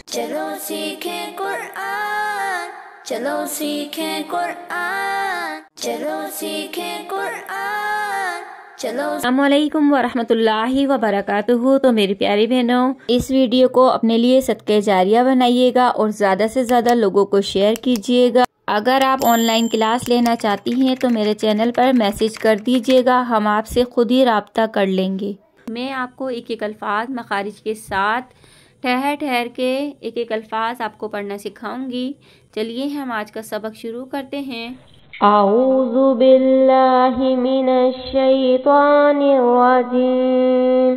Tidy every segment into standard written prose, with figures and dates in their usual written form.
चलो सीखें कुरआन, चलो सीखें कुरआन, चलो सीखें कुरआन, चलो। अस्सलामुअलैकुम वरहमतुल्लाहि वबरकातुहू। तो मेरी प्यारी बहनों, इस वीडियो को अपने लिए सदक़े जारिया बनाइएगा और ज़्यादा से ज़्यादा लोगों को शेयर कीजिएगा। अगर आप ऑनलाइन क्लास लेना चाहती हैं तो मेरे चैनल पर मैसेज कर दीजिएगा, हम आपसे खुद ही राब्ता कर लेंगे। मैं आपको एक एक अल्फाज मखारिज के साथ ठहर ठहर के एक एक अल्फाज आपको पढ़ना सिखाऊंगी। चलिए हम आज का सबक शुरू करते हैं। अऊज़ु बिल्लाहि मिनश शैतानिर रजीम,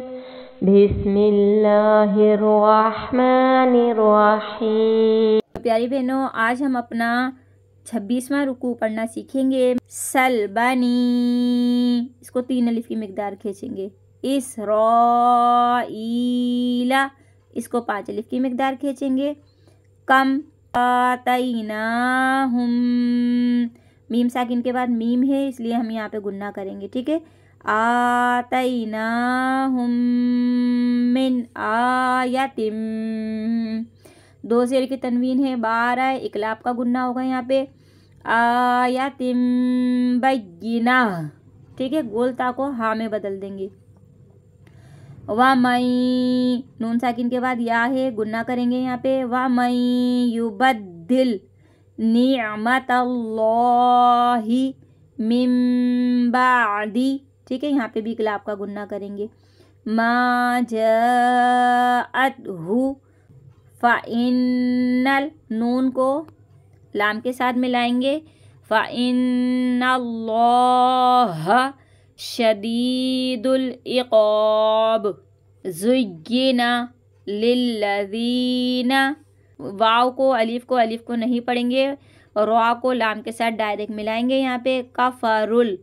बिस्मिल्लाहिर रहमानिर रहीम। प्यारी बहनों, आज हम अपना 26वां रुकू पढ़ना सीखेंगे। सलबनी, इसको 3 अलिफ की मिकदार खींचेंगे। इसराईला, इसको 5 अलिफ की मिकदार खींचेंगे। कम आतैनाहुम, मीम साकिन के बाद मीम है इसलिए हम यहाँ पे गुन्ना करेंगे, ठीक है। आतैनाहुम मिन आयतिम, 2 ज़ेर की तनवीन है, बार है, इकलाब का गुन्ना होगा यहाँ पे। आयतिम बैयिना, ठीक है, गोल ता को हा में बदल देंगे। वमई, नून साकिन के बाद या है, गुन्ना करेंगे यहाँ पे। वमई युबद्दिल निअमतल्लाहि मिन बादी, ठीक है, यहाँ पे भी इकलाब का गुन्ना करेंगे। मा जाअतहु फ़इन्नल, नून को लाम के साथ मिलाएंगे। फ़इन्नल्लाह शदीदुल इक़ाब, ज़ुय्यिना लिल्लज़ीना, वाव को अलिफ को नहीं पढ़ेंगे, रा को लाम के साथ डायरेक्ट मिलाएंगे यहाँ पे। कफरुल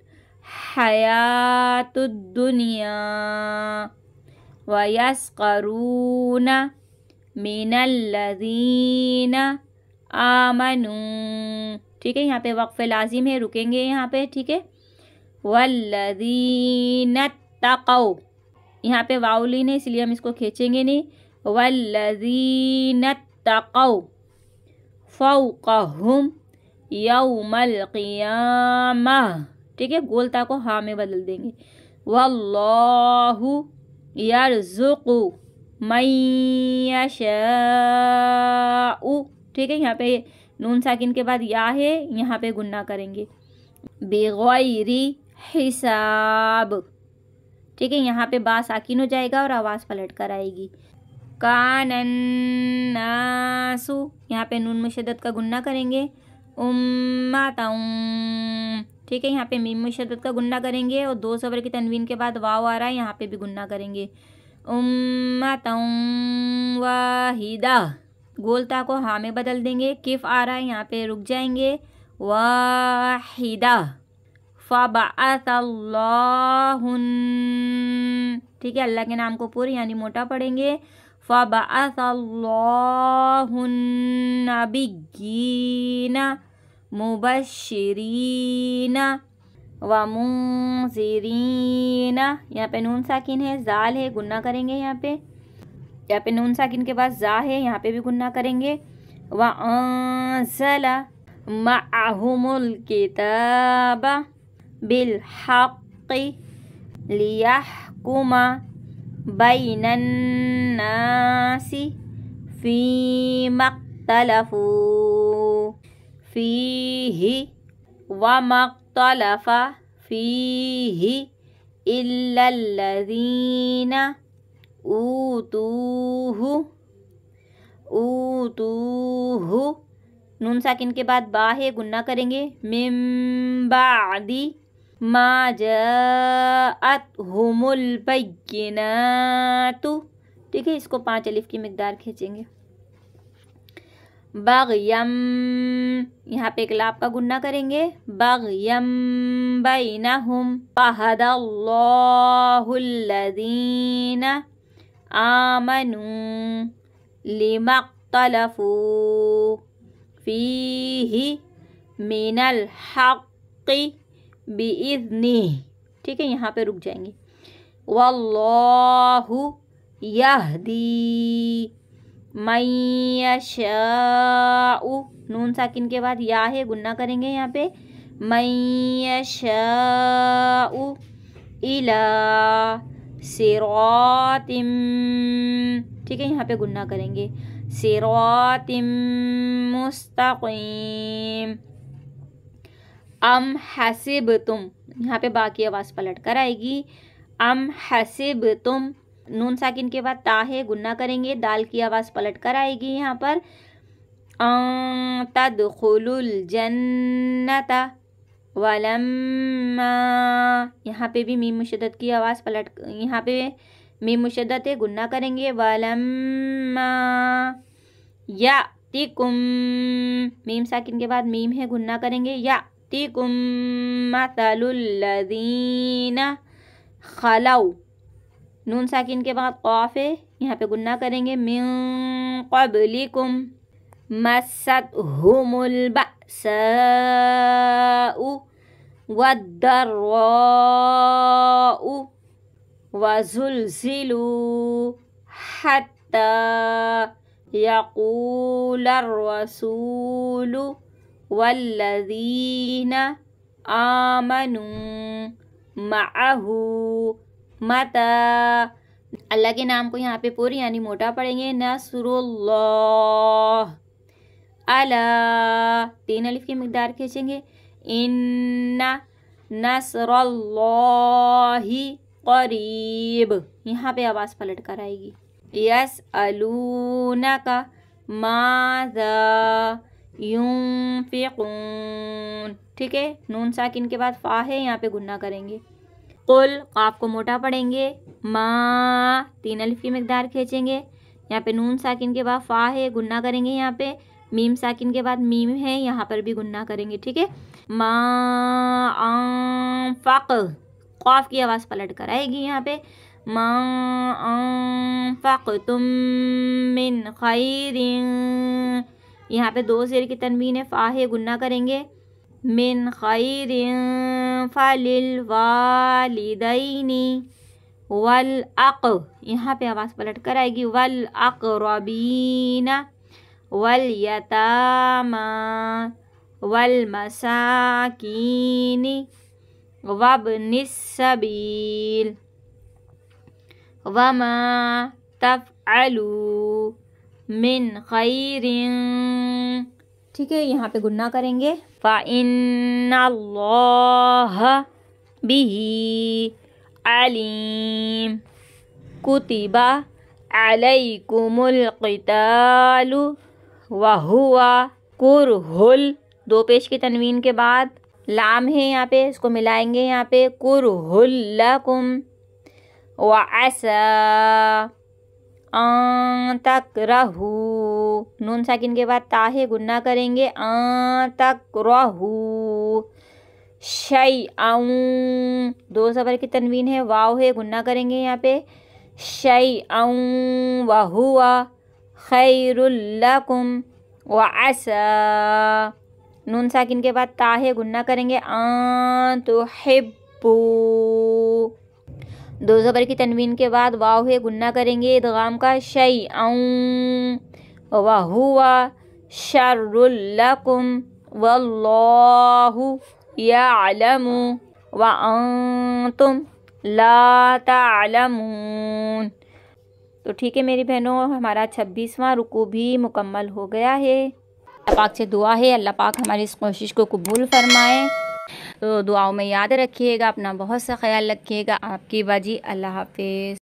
हयातुद दुनिया वयस्करूना मिनल्लज़ीना आमनू, ठीक है, यहाँ पे वक्फ़ लाजिम है, रुकेंगे यहाँ पे, ठीक है। वल्लज़ीना तक़ौ, यहाँ पे वाउलीन है इसलिए हम इसको खींचेंगे नहीं। वल्लज़ीना तक़ौ फ़ौक़हुम यौमल क़ियामह, ठीक है, गोल ता को हा में बदल देंगे। वल्लाहु यर्ज़ुक़ु मन यशाउ, ठीक है, यहाँ पे नून साकिन के बाद या है, यहाँ पे गुन्ना करेंगे। बिग़ैरी हिसाब, ठीक है, यहाँ पे बा साकिन हो जाएगा और आवाज़ पलट कर आएगी। कानन्नासु, यहाँ पे नून मुशद्दद का गुन्ना करेंगे। उम्मतम, ठीक है, यहाँ पे मीम मुशद्दद का गुन्ना करेंगे और 2 ज़बर की तनवीन के बाद वाव आ रहा है, यहाँ पे भी गुन्ना करेंगे। उम्मतम वाहिदा, गोल ता को हा में बदल देंगे। किफ आ रहा है, यहाँ पे रुक जाएंगे। वाहिदा फ़बअसल्लाहुन, ठीक है, अल्लाह के नाम को पूरी यानी मोटा पढ़ेंगे। फ़बअसल्लाहुन नबिय्यीना मुबश्शिरीना व मुंज़िरीना, यहाँ पे नून साकिन है, जाल है, गुन्ना करेंगे यहाँ पे। यहाँ पे नून साकिन के बाद जा है, यहाँ पे भी गुन्ना करेंगे। व अंज़ला मअहुमुल किताबा बिल हक़्क़ि लियहकुमा बैनन नासी फ़ीमा इख्तलफ़ू फ़ीही व मख्तलफ़ा फ़ीही इल्लल्लज़ीना ऊतूहु, नून साकिन के बाद बा है, गुन्ना करेंगे। मिन बादी मा जाअतहुमुल बैयिनातु, ठीक है, इसको 5 अलिफ की मिकदार खींचेंगे। बग़यम, यहाँ पे इक़लाब का गुन्ना करेंगे। बग़यम बैनहुम फ़हदल्लाहुल्लज़ीना आमनू लिमख्तलफ़ू फ़ीही मिनल हक़्क़ि बिइज़्निही, ठीक है, यहाँ पे रुक जाएंगे। वल्लाहु यहदी من यशाउ, नून साकिन के बाद या है, गुन्ना करेंगे यहाँ पे, मन यशाउ इला सिरातिम, ठीक है, यहाँ पे गुन्ना करेंगे, सिरातिम मुस्तकीम। अम हसिबतुम, यहाँ पे बाकी आवाज़ पलट कर आएगी, अम हसिबतुम, नून साकिन के बाद ता है, गुन्ना करेंगे, दाल की आवाज़ पलट कर आएगी यहाँ पर, तदखुलुल जन्नता वलम्मा, यहाँ पे भी मीम मुशद्दद की आवाज़ पलट, यहाँ पे मीम मुशद्दद है, गुन्ना करेंगे, वलम्मा यातिकुम, मीम साकिन के बाद मीम है, गुन्ना करेंगे, यातिकुम मथलुल लज़ीना खलौ, नून साकिन के बाद क़ाफ है, यहाँ पे गुन्ना करेंगे, मिन क़ब्लिकुम मस्सतहुमुल बअसाउ वद्दर्राउ वज़ुलज़िलू हत्ता यक़ूलर रसूलु वल्लज़ीना आमनू मअहू मता, अल्लाह के नाम को यहाँ पे पूरी यानी मोटा पढ़ेंगे, नसरुल्लाह, अला, 3 अलिफ की मिकदार खींचेंगे, इन्ना नसरुल्लाहि करीब, यहाँ पे आवाज़ पलट कर आएगी, यसअलूनका माज़ा युनफिकून, ठीक है, नून साकिन के बाद फा है, यहाँ पे गुन्ना करेंगे, कुल, काफ को मोटा पढ़ेंगे, माँ, 3 अलिफ की मिकदार खींचेंगे, यहाँ पे नून साकिन के बाद फा है, गुन्ना करेंगे, यहाँ पे मीम साकिन के बाद मीम है, यहाँ पर भी गुन्ना करेंगे, ठीक है, माँ अनफक, काफ की आवाज़ पलट कर आएगी यहाँ पे, माँ अनफकतुम मिन खैरिन, यहाँ पे 2 ज़ेर की तनवीन है, फा है, गुन्ना करेंगे, मिन खैरिन फलिल वालिदैनी वल अक़, यहाँ पे आवाज़ पलट कर आएगी, वल अक़रबीना वल यतामा वल मसाकीनी वब्निस सबील वमा तफ़अलू मिन खैरिन, ठीक है, यहाँ पे गुन्ना करेंगे, फ़इन्नल्लाह बिही अलीम, कुतिबा अलैकुमुल क़ितालु वहुवा कुरहुल, 2 पेश की तनवीन के बाद लाम है, यहाँ पे इसको मिलाएंगे, यहाँ पे कुरहुल लकुम व असा अन तकरहू, नून साकिन के बाद ता है, गुन्ना करेंगे, अन तकरहू शैअन, 2 ज़बर की तनवीन है, वाव है, गुन्ना करेंगे, यहाँ पे शैअन वहुवा खैरुल लकुम व असा, नून साकिन के बाद ता है, गुन्ना करेंगे, अन तुहिब्बू, 2 ज़बर की तनवीन के बाद वाव है, गुन्ना करेंगे, इदगाम का, शैअन वहुवा शर्रुल लकुम वल्लाहु यअलमु व अंतुम ला तालमून। तो ठीक है मेरी बहनों, हमारा 26वां रुकू भी मुकम्मल हो गया है। अल्लाह पाक से दुआ है अल्लाह पाक हमारी इस कोशिश को कबूल फरमाए। तो दुआओं में याद रखिएगा, अपना बहुत सा ख्याल रखिएगा। आपकी बाजी, अल्लाह हाफिज़।